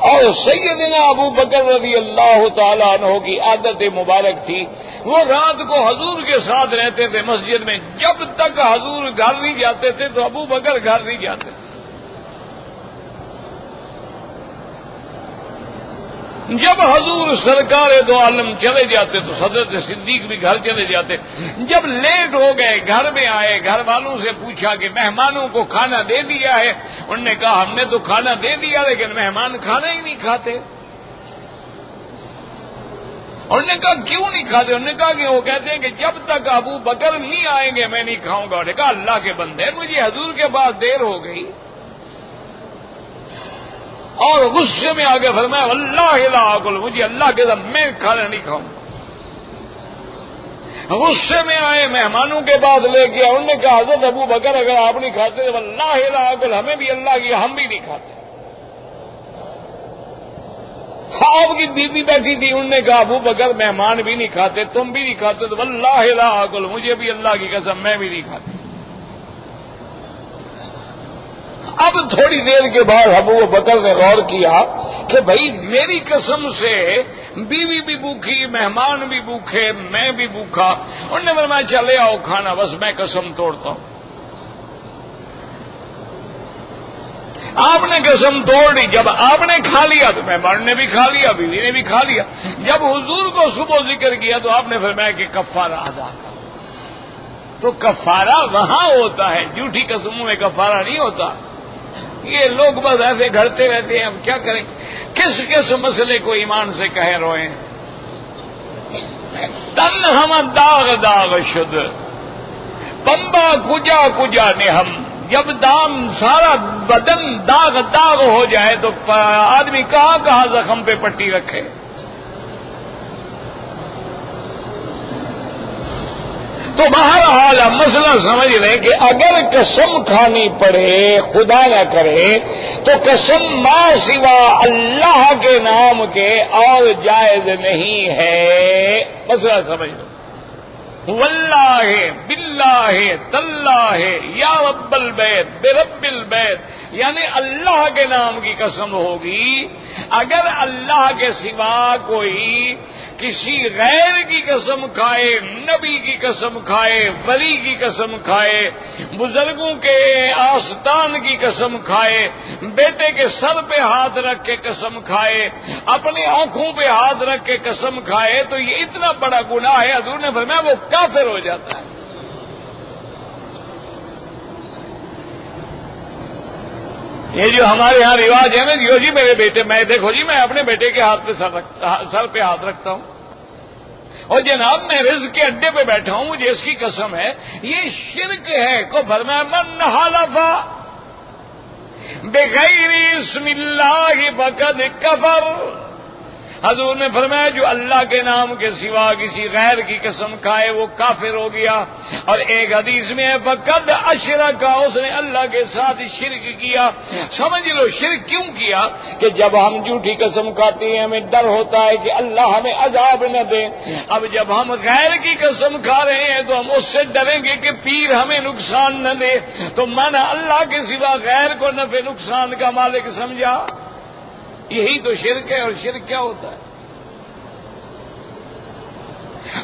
اور سیدنا ابو بکر رضی اللہ تعالیٰ عنہ کی عادت مبارک تھی وہ رات کو حضور کے ساتھ رہتے تھے مسجد میں. جب تک حضور گھر نہیں جاتے تھے تو ابو بکر گھر نہیں جاتے تھے. جب حضور سرکار دو عالم چلے جاتے تو حضرت صدیق بھی گھر چلے جاتے. جب لیٹ ہو گئے گھر میں آئے گھر والوں سے پوچھا کہ مہمانوں کو کھانا دے دیا ہے؟ انہوں نے کہا ہم نے تو کھانا دے دیا لیکن مہمان کھانا ہی نہیں کھاتے. انہوں نے کہا کیوں نہیں کھاتے؟ انہوں نے کہا کہ وہ کہتے ہیں کہ جب تک ابو بکر نہیں آئیں گے میں نہیں کھاؤں گا. انہوں نے کہا اللہ کے بندے مجھے حضور کے بعد دیر ہو گئی. اور غصے میں آگے فرمایا واللہ لا آکل، مجھے اللہ کے ساتھ میں کھانا نہیں کھاؤں. غصے میں آئے مہمانوں کے بعد لے کے انہوں نے کہا حضرت ابو بکر اگر آپ نہیں کھاتے واللہ لا آکل، ہمیں بھی اللہ کی ہم بھی نہیں کھاتے. آپ کی بیوی بیٹھی تھی انہوں نے کہا ابو بکر مہمان بھی نہیں کھاتے تم بھی نہیں کھاتے تو واللہ لا آکل، مجھے بھی اللہ کی قسم میں بھی نہیں کھاتی. اب تھوڑی دیر کے بعد ابو بکر نے غور کیا کہ بھائی میری قسم سے بیوی بھی بھوکھی مہمان بھی بھوکھے میں بھی بھوکھا. انہوں نے فرمایا چلے آؤ کھانا بس میں قسم توڑتا ہوں. آپ نے قسم توڑ دی. جب آپ نے کھا لیا تو مہمان نے بھی کھا لیا بیوی نے بھی کھا لیا. جب حضور کو صبح ذکر کیا تو آپ نے فرمایا کہ کفارہ ادا کر. تو کفارہ وہاں ہوتا ہے جھوٹی قسموں میں کفارہ نہیں ہوتا. یہ لوگ بس ایسے گھڑتے رہتے ہیں. اب کیا کریں؟ کس کس مسئلے کو ایمان سے کہہ رہے ہیں. تن ہم داغ داغ شد پمبا کجا کجا نے ہم. جب دام سارا بدن داغ داغ ہو جائے تو آدمی کہاں کہاں زخم پہ پٹی رکھے. تو بہرحال مسئلہ سمجھ لیں کہ اگر قسم کھانی پڑے خدا نہ کرے تو قسم ما سوا اللہ کے نام کے اور جائز نہیں ہے. مسئلہ سمجھ لو. واللہ باللہ تاللہ یا رب البیت برب البیت یعنی اللہ کے نام کی قسم ہوگی. اگر اللہ کے سوا کوئی کسی غیر کی قسم کھائے، نبی کی قسم کھائے، ولی کی قسم کھائے، بزرگوں کے آستان کی قسم کھائے، بیٹے کے سر پہ ہاتھ رکھ کے قسم کھائے، اپنی آنکھوں پہ ہاتھ رکھ کے قسم کھائے، تو یہ اتنا بڑا گناہ ہے. حضور نے فرمایا وہ کافر ہو جاتا ہے. یہ جو ہمارے ہاں رواج ہے نا، جی میرے بیٹے، میں دیکھو جی میں اپنے بیٹے کے ہاتھ پہ سر پہ ہاتھ رکھتا ہوں، اور جناب میں رزق کے اڈے پہ بیٹھا ہوں، مجھے اس کی قسم ہے. یہ شرک ہے. کو فرمایا من حلف بغیر اسم اللہ فقد کفر. حضور نے فرمایا جو اللہ کے نام کے سوا کسی غیر کی قسم کھائے وہ کافر ہو گیا. اور ایک حدیث میں ہے فقد اشرک، اس نے اللہ کے ساتھ شرک کیا. سمجھ لو شرک کیوں کیا کہ جب ہم جھوٹی قسم کھاتے ہیں ہمیں ڈر ہوتا ہے کہ اللہ ہمیں عذاب نہ دے. اب جب ہم غیر کی قسم کھا رہے ہیں تو ہم اس سے ڈریں گے کہ پیر ہمیں نقصان نہ دے، تو مانا اللہ کے سوا غیر کو نفع نقصان کا مالک سمجھا. یہی تو شرک ہے. اور شرک کیا ہوتا ہے؟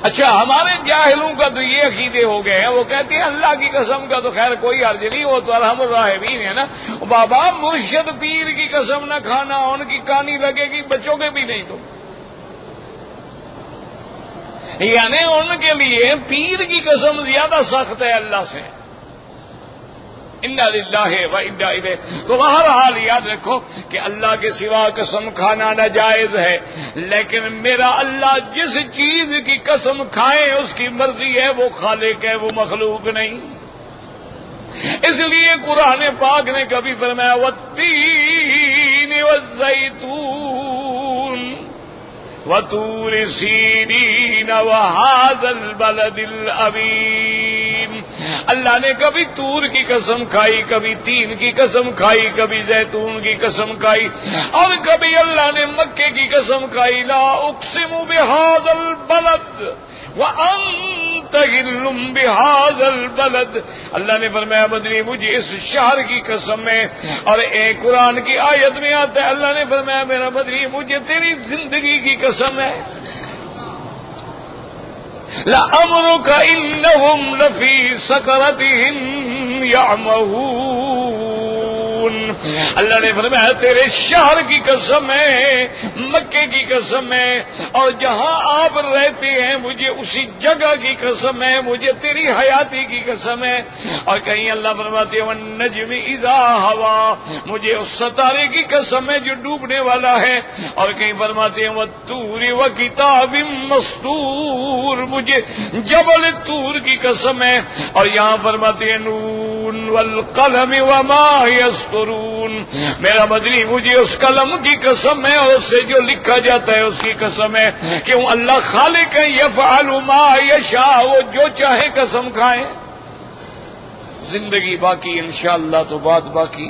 اچھا ہمارے جاہلوں کا تو یہ عقیدے ہو گئے ہیں، وہ کہتے ہیں اللہ کی قسم کا تو خیر کوئی حرج نہیں، وہ تو ارحم الراحمین ہے نا. بابا مرشد پیر کی قسم نہ کھانا، ان کی کہانی لگے گی، بچوں کے بھی نہیں. تو یعنی ان کے لیے پیر کی قسم زیادہ سخت ہے اللہ سے. انا للہ و انا الیہ. تو بہرحال یاد رکھو کہ اللہ کے سوا قسم کھانا ناجائز ہے، لیکن میرا اللہ جس چیز کی قسم کھائے اس کی مرضی ہے، وہ خالق ہے، وہ مخلوق نہیں. اس لیے قرآن پاک نے کبھی فرمایا والتین والزیتون وطور سینین وہذا البلد الامین. اللہ نے کبھی طور کی قسم کھائی، کبھی تین کی قسم کھائی، کبھی زیتون کی قسم کھائی، اور کبھی اللہ نے مکے کی قسم کھائی. لا اقسم بہذا البلد وانت حل بہذا البلد. اللہ نے فرمایا بدری مجھے اس شہر کی قسم ہے. اور ایک قرآن کی آیت میں آتا ہے اللہ نے فرمایا میرا بدری مجھے تیری زندگی کی قسم ہے. لَأَمْرُكَ إِنَّهُمْ لَفِي سَكْرَتِهِمْ يَعْمَهُونَ. اللہ نے فرمایا تیرے شہر کی قسم ہے، مکے کی قسم ہے، اور جہاں آپ رہتے ہیں مجھے اسی جگہ کی قسم ہے، مجھے تیری حیاتی کی قسم ہے. اور کہیں اللہ فرماتے ہیں وَالنَّجْمِ إِذَا هَوَىٰ، مجھے اس ستارے کی قسم ہے جو ڈوبنے والا ہے. اور کہیں فرماتے ہیں وَالطُّورِ وَكِتَابٍ مَّسْطُورٍ، مجھے جبل طور کی قسم ہے. اور یہاں فرماتے ہیں نون والقلم وما یسطرون، میرا بدری مجھے اس قلم کی قسم ہے اور اس سے جو لکھا جاتا ہے اس کی قسم ہے. کیوں؟ اللہ خالق ہے، یفعل ما یشاء، وہ جو چاہے قسم کھائے. زندگی باقی انشاءاللہ تو بات باقی.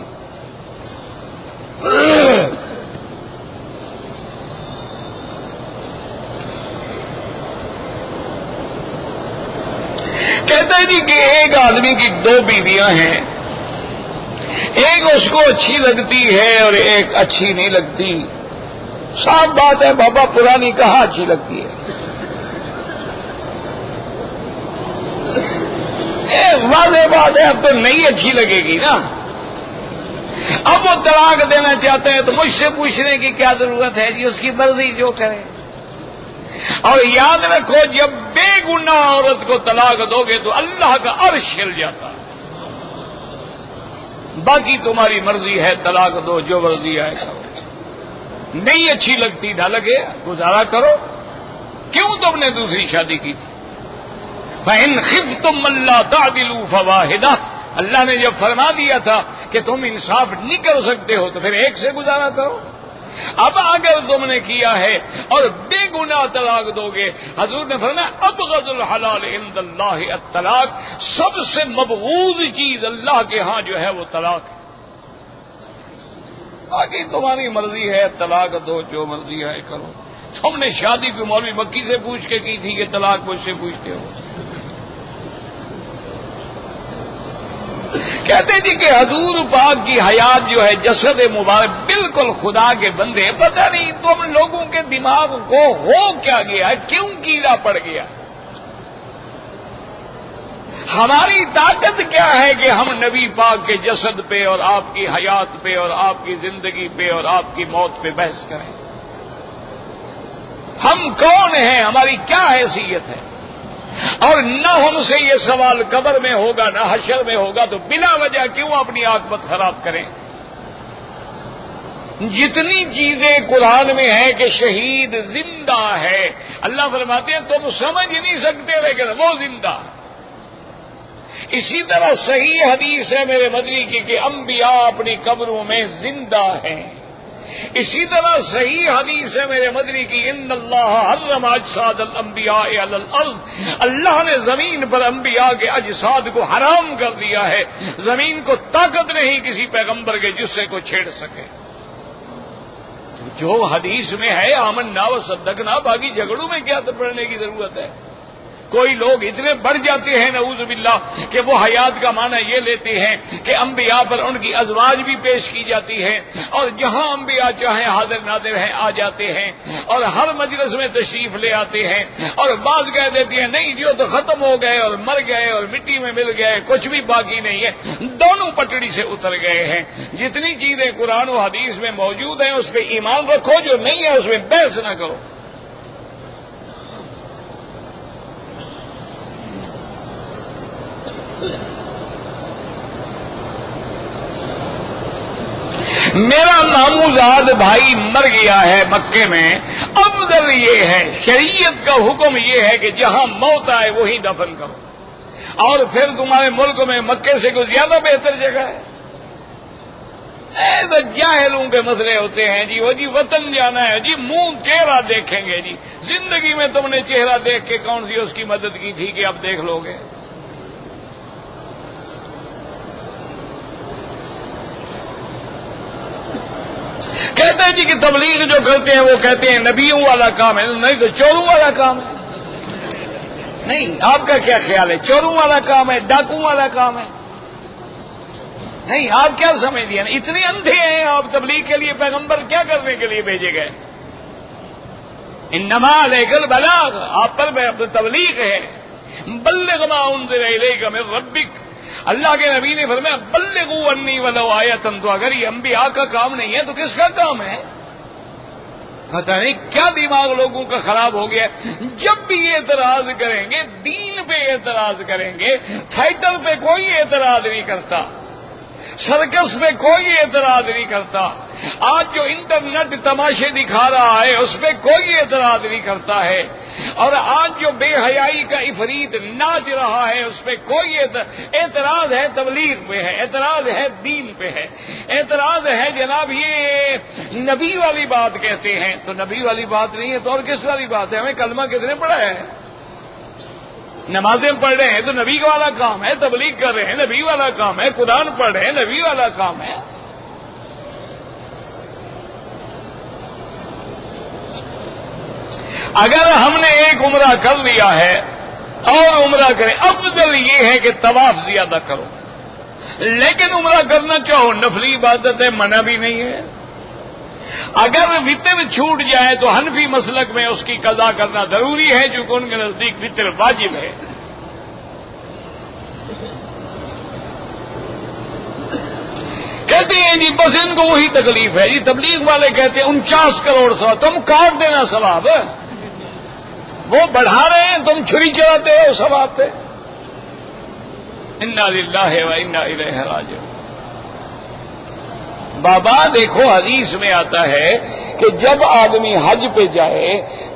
کہتا ہے جی کہ ایک آدمی کی دو بیویاں ہیں، ایک اس کو اچھی لگتی ہے اور ایک اچھی نہیں لگتی. صاف بات ہے بابا، پرانی کہاں اچھی لگتی ہے؟ واضح بات ہے اب تو نہیں اچھی لگے گی نا. اب وہ طلاق دینا چاہتا ہے تو مجھ سے پوچھنے کی کیا ضرورت ہے جی، اس کی مرضی جو کرے. اور یاد رکھو جب بے گناہ عورت کو طلاق دو گے تو اللہ کا عرش ہل جاتا. باقی تمہاری مرضی ہے، طلاق دو جو مرضی آئے کرو. نہیں اچھی لگتی نہ لگے، گزارا کرو. کیوں تم نے دوسری شادی کی تھی؟ فَإِنْ خِفْتُمْ أَلَّا تَعْدِلُوا فَوَاحِدَةً، اللہ نے جب فرما دیا تھا کہ تم انصاف نہیں کر سکتے ہو تو پھر ایک سے گزارا کرو. اب اگر تم نے کیا ہے اور بے گناہ طلاق دو گے، حضور نے فرمایا ابغض الحلال عند اللہ الطلاق، سب سے مبغوض چیز اللہ کے ہاں جو ہے وہ طلاق ہے. باقی تمہاری مرضی ہے، طلاق دو جو مرضی ہے کرو. تم نے شادی کو مولوی مکی سے پوچھ کے کی تھی کہ طلاق مجھ سے پوچھتے ہو؟ کہتے جی کہ حضور پاک کی حیات جو ہے جسد مبارک بالکل خدا کے بندے. پتہ نہیں تم لوگوں کے دماغ کو ہو کیا گیا ہے, کیوں کیڑا پڑ گیا. ہماری طاقت کیا ہے کہ ہم نبی پاک کے جسد پہ اور آپ کی حیات پہ اور آپ کی زندگی پہ اور آپ کی موت پہ بحث کریں. ہم کون ہیں, ہماری کیا حیثیت ہے, اور نہ ہم سے یہ سوال قبر میں ہوگا نہ حشر میں ہوگا, تو بلا وجہ کیوں اپنی عاقبت خراب کریں. جتنی چیزیں قرآن میں ہیں کہ شہید زندہ ہے, اللہ فرماتے ہیں تم سمجھ نہیں سکتے لیکن وہ زندہ. اسی طرح صحیح حدیث ہے میرے مدنی کی کہ انبیاء اپنی قبروں میں زندہ ہیں. اسی طرح صحیح حدیث ہے میرے مدنی کی ان اللہ حرم اجساد الانبیاء علی الارض, اللہ نے زمین پر انبیاء کے اجساد کو حرام کر دیا ہے. زمین کو طاقت نہیں کسی پیغمبر کے جسے کو چھیڑ سکے. جو حدیث میں ہے آمنا و صدقنا, باقی جھگڑوں میں کیا پڑنے کی ضرورت ہے. کوئی لوگ اتنے بڑھ جاتے ہیں نعوذ باللہ کہ وہ حیات کا معنی یہ لیتے ہیں کہ انبیاء پر ان کی ازواج بھی پیش کی جاتی ہے, اور جہاں انبیاء چاہیں حاضر ناظر ہیں آ جاتے ہیں, اور ہر مجلس میں تشریف لے آتے ہیں. اور بعض کہہ دیتی ہیں نہیں جو تو ختم ہو گئے اور مر گئے اور مٹی میں مل گئے, کچھ بھی باقی نہیں ہے, دونوں پٹڑی سے اتر گئے ہیں. جتنی چیزیں قرآن و حدیث میں موجود ہیں اس پہ ایمان رکھو, جو نہیں ہے اس میں بحث نہ کرو. میرا ماموزاد بھائی مر گیا ہے مکے میں, افضل یہ ہے, شریعت کا حکم یہ ہے کہ جہاں موت آئے وہی دفن کرو. اور پھر تمہارے ملک میں مکے سے کوئی زیادہ بہتر جگہ ہے. ایسے جاہلوں کے مسئلے ہوتے ہیں جی, وہ جی وطن جانا ہے جی, منہ چہرہ دیکھیں گے جی. زندگی میں تم نے چہرہ دیکھ کے کون سی اس کی مدد کی تھی کہ اب دیکھ لو گے. کہتے ہیں جی کہ تبلیغ جو کرتے ہیں وہ کہتے ہیں نبیوں والا کام ہے, نہیں تو چوروں والا کام ہے. نہیں, آپ کا کیا خیال ہے, چوروں والا کام ہے, ڈاکوں والا کام ہے؟ نہیں, آپ کیا سمجھ لیا, اتنے اندھے ہیں آپ تبلیغ کے لیے. پیغمبر کیا کرنے کے لیے بھیجے گئے؟ انما علیک البلاغ, آپ پر تبلیغ ہے. بلغ ما انزل الیک من ربک, اللہ کے نبی نے فرمایا بلغوا انی ولو آیۃ. تو اگر یہ انبیاء کا کام نہیں ہے تو کس کا کام ہے؟ پتہ نہیں کیا دماغ لوگوں کا خراب ہو گیا. جب بھی اعتراض کریں گے دین پہ اعتراض کریں گے, تھیٹر پہ کوئی اعتراض نہیں کرتا, سرکس پہ کوئی اعتراض نہیں کرتا. آج جو انٹرنیٹ تماشے دکھا رہا ہے اس پہ کوئی اعتراض نہیں کرتا ہے, اور آج جو بے حیائی کا افریط ناچ رہا ہے اس پہ کوئی اعتراض ہے تبلیغ پہ ہے, اعتراض ہے دین پہ ہے, اعتراض ہے جناب یہ نبی والی بات کہتے ہیں. تو نبی والی بات نہیں ہے تو اور کس والی بات ہے؟ ہمیں کلمہ کس نے پڑھا ہے؟ نمازیں پڑھ رہے ہیں تو نبی والا کام ہے, تبلیغ کر رہے ہیں نبی والا کام ہے, قرآن پڑھ رہے ہیں نبی والا کام ہے. اگر ہم نے ایک عمرہ کر لیا ہے اور عمرہ کریں, افضل یہ ہے کہ طواف زیادہ کرو, لیکن عمرہ کرنا چاہو نفلی عبادت ہے, منع بھی نہیں ہے. اگر وطر چھوٹ جائے تو حنفی مسلک میں اس کی قضا کرنا ضروری ہے, چونکہ ان کے نزدیک وطر واجب ہے. کہتے ہیں جی بس ان کو وہی تکلیف ہے جی. تبلیغ والے کہتے ہیں 49 کروڑ ثواب, تم کاٹ دینا ثواب, وہ بڑھا رہے ہیں تم چھری چلاتے ہو ثواب پہ. انا للہ و انا الیہ راجعون. بابا دیکھو حدیث میں آتا ہے کہ جب آدمی حج پہ جائے,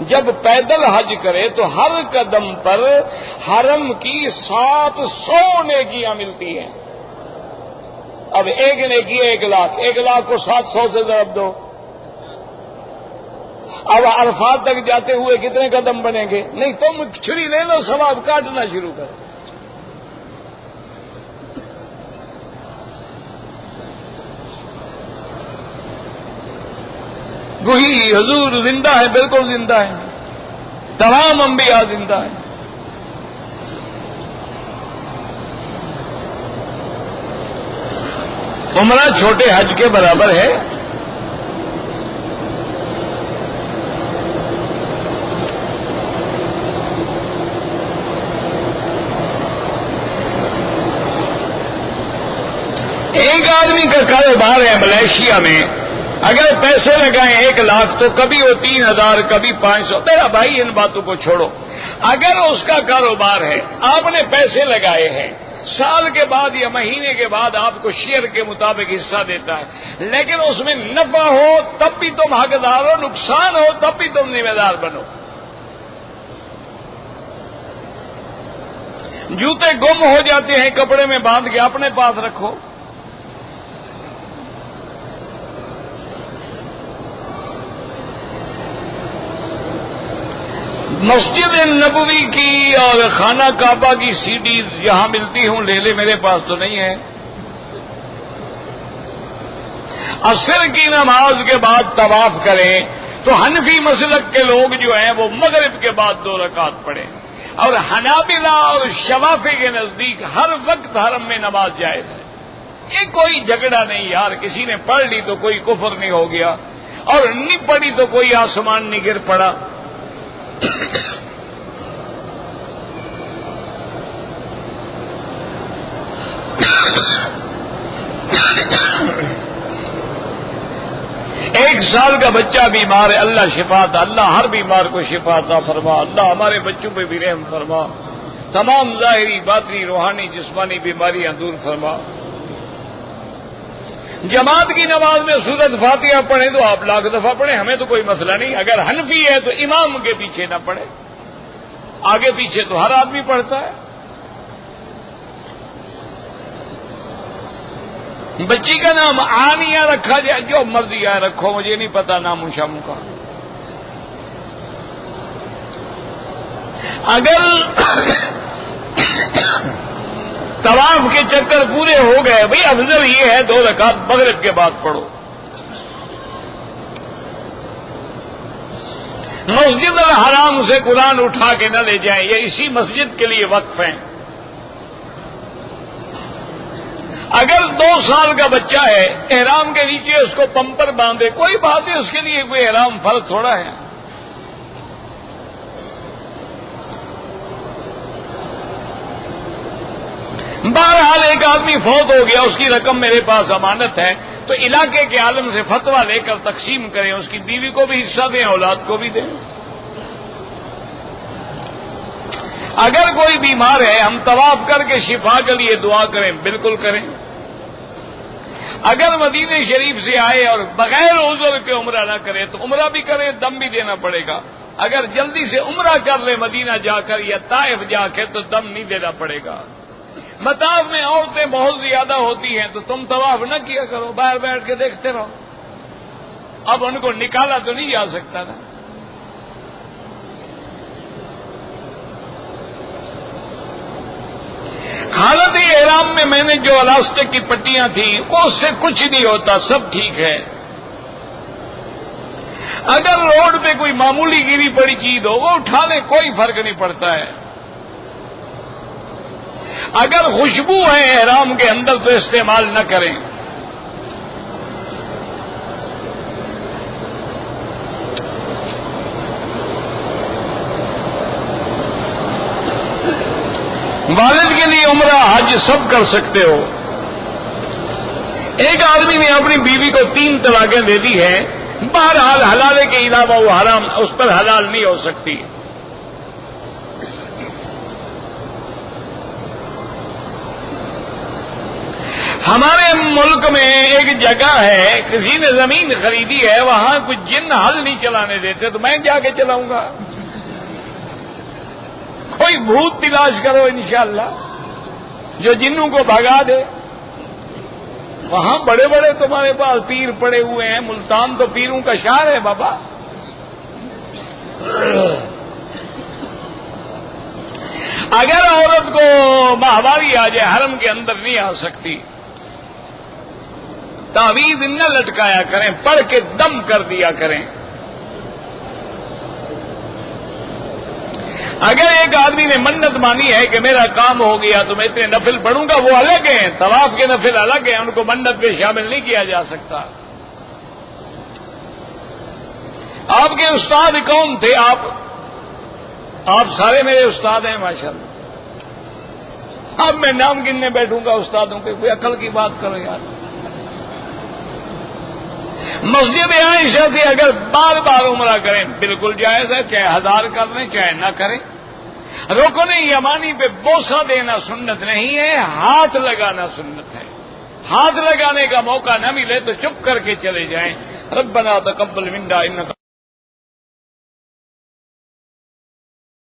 جب پیدل حج کرے تو ہر قدم پر حرم کی 700 نیکیاں ملتی ہیں. اب ایک نیکی 1 لاکھ, 1 لاکھ کو 700 سے ضرب دو. اب عرفات تک جاتے ہوئے کتنے قدم بنیں گے؟ نہیں, تم چھری لے لو, ثواب کاٹنا شروع کرو. وہی حضور زندہ ہے, بالکل زندہ ہے, تمام انبیاء زندہ ہیں. عمرہ چھوٹے حج کے برابر ہے. ایک آدمی کا کاروبار ہے ملیشیا میں، اگر پیسے لگائیں 1 لاکھ تو کبھی وہ 3,000 کبھی 500. میرا بھائی ان باتوں کو چھوڑو. اگر اس کا کاروبار ہے، آپ نے پیسے لگائے ہیں، سال کے بعد یا مہینے کے بعد آپ کو شیئر کے مطابق حصہ دیتا ہے، لیکن اس میں نفع ہو تب بھی تم حقدار ہو، نقصان ہو تب بھی تم ذمہ دار بنو. جوتے گم ہو جاتے ہیں کپڑے میں باندھ کے اپنے پاس رکھو. مسجد نبوی کی اور خانہ کعبہ کی سی ڈی یہاں ملتی ہوں لے لے، میرے پاس تو نہیں ہے. عصر کی نماز کے بعد طواف کریں تو حنفی مسلک کے لوگ جو ہیں وہ مغرب کے بعد 2 رکعت پڑھیں، اور حنابلہ اور شوافی کے نزدیک ہر وقت حرم میں نماز جائز ہے. یہ کوئی جھگڑا نہیں یار، کسی نے پڑھ لی تو کوئی کفر نہیں ہو گیا، اور نہیں پڑھی تو کوئی آسمان نہیں گر پڑا. ایک سال کا بچہ بیمار ہے، اللہ شفا عطا، اللہ ہر بیمار کو شفا عطا فرما. اللہ ہمارے بچوں پہ بھی رحم فرما، تمام ظاہری باطنی روحانی جسمانی بیماریاں دور فرما. جماعت کی نماز میں سورۃ فاتحہ پڑھیں تو آپ 1,00,000 دفعہ پڑھیں، ہمیں تو کوئی مسئلہ نہیں. اگر حنفی ہے تو امام کے پیچھے نہ پڑھے، آگے پیچھے تو ہر آدمی پڑھتا ہے. بچی کا نام آنیہ رکھا جائے، جو مرضی ہے رکھو، مجھے نہیں پتا نام شام کا. اگر طواف کے چکر پورے ہو گئے، بھئی افضل یہ ہے 2 رکعت مغرب کے بعد پڑھو. مسجد الحرام سے قرآن اٹھا کے نہ لے جائیں، یہ اسی مسجد کے لیے وقف ہیں. اگر 2 سال کا بچہ ہے، احرام کے نیچے اس کو پمپر باندھے، کوئی بات نہیں، اس کے لیے کوئی احرام فرض تھوڑا ہے. بہرحال ایک آدمی فوت ہو گیا، اس کی رقم میرے پاس امانت ہے، تو علاقے کے عالم سے فتویٰ لے کر تقسیم کریں، اس کی بیوی کو بھی حصہ دیں، اولاد کو بھی دیں. اگر کوئی بیمار ہے، ہم طواف کر کے شفا کے لیے دعا کریں، بالکل کریں. اگر مدینہ شریف سے آئے اور بغیر عذر کے عمرہ نہ کرے تو عمرہ بھی کریں، دم بھی دینا پڑے گا. اگر جلدی سے عمرہ کر لے مدینہ جا کر یا طائف جا کے تو دم نہیں دینا پڑے گا. مطاف میں عورتیں بہت زیادہ ہوتی ہیں تو تم طواف نہ کیا کرو، باہر بیٹھ کے دیکھتے رہو. اب ان کو نکالا تو نہیں جا سکتا نا. حالت احرام میں میں نے جو الاسٹک کی پٹیاں تھیں وہ اس سے کچھ نہیں ہوتا، سب ٹھیک ہے. اگر روڈ پہ کوئی معمولی گری پڑی چیز ہو وہ اٹھا لیں، کوئی فرق نہیں پڑتا ہے. اگر خوشبو ہے احرام کے اندر تو استعمال نہ کریں. والد کے لیے عمرہ حج سب کر سکتے ہو. ایک آدمی نے اپنی بیوی کو 3 طلاقیں دے دی ہیں، بہرحال حلالے کے علاوہ وہ حرام اس پر حلال نہیں ہو سکتی. ہمارے ملک میں ایک جگہ ہے، کسی نے زمین خریدی ہے، وہاں کچھ جن ہل نہیں چلانے دیتے، تو میں جا کے چلاؤں گا. کوئی بھوت تلاش کرو انشاءاللہ جو جنوں کو بھگا دے. وہاں بڑے بڑے تمہارے پاس پیر پڑے ہوئے ہیں، ملتان تو پیروں کا شہر ہے بابا. اگر عورت کو ماہواری آ جائے حرم کے اندر نہیں آ سکتی، تعویذ نہ لٹکایا کریں، پڑھ کے دم کر دیا کریں. اگر ایک آدمی نے منت مانی ہے کہ میرا کام ہو گیا تو میں اتنے نفل پڑھوں گا، وہ الگ ہیں، طواف کے نفل الگ ہیں، ان کو منت میں شامل نہیں کیا جا سکتا۔ آپ کے استاد کون تھے؟ آپ سارے میرے استاد ہیں ماشاءاللہ۔ اب میں نام گننے بیٹھوں گا استادوں کے، کوئی عقل کی بات کرو یار۔ مسجد عائشہ سے اگر بار بار عمرہ کریں بالکل جائز ہے، چاہے 1000 کر لیں چاہے نہ کریں۔ رکن یمانی پہ بوسہ دینا سنت نہیں ہے، ہاتھ لگانا سنت ہے۔ ہاتھ لگانے کا موقع نہ ملے تو چپ کر کے چلے جائیں۔ ربنا تقبل منا انک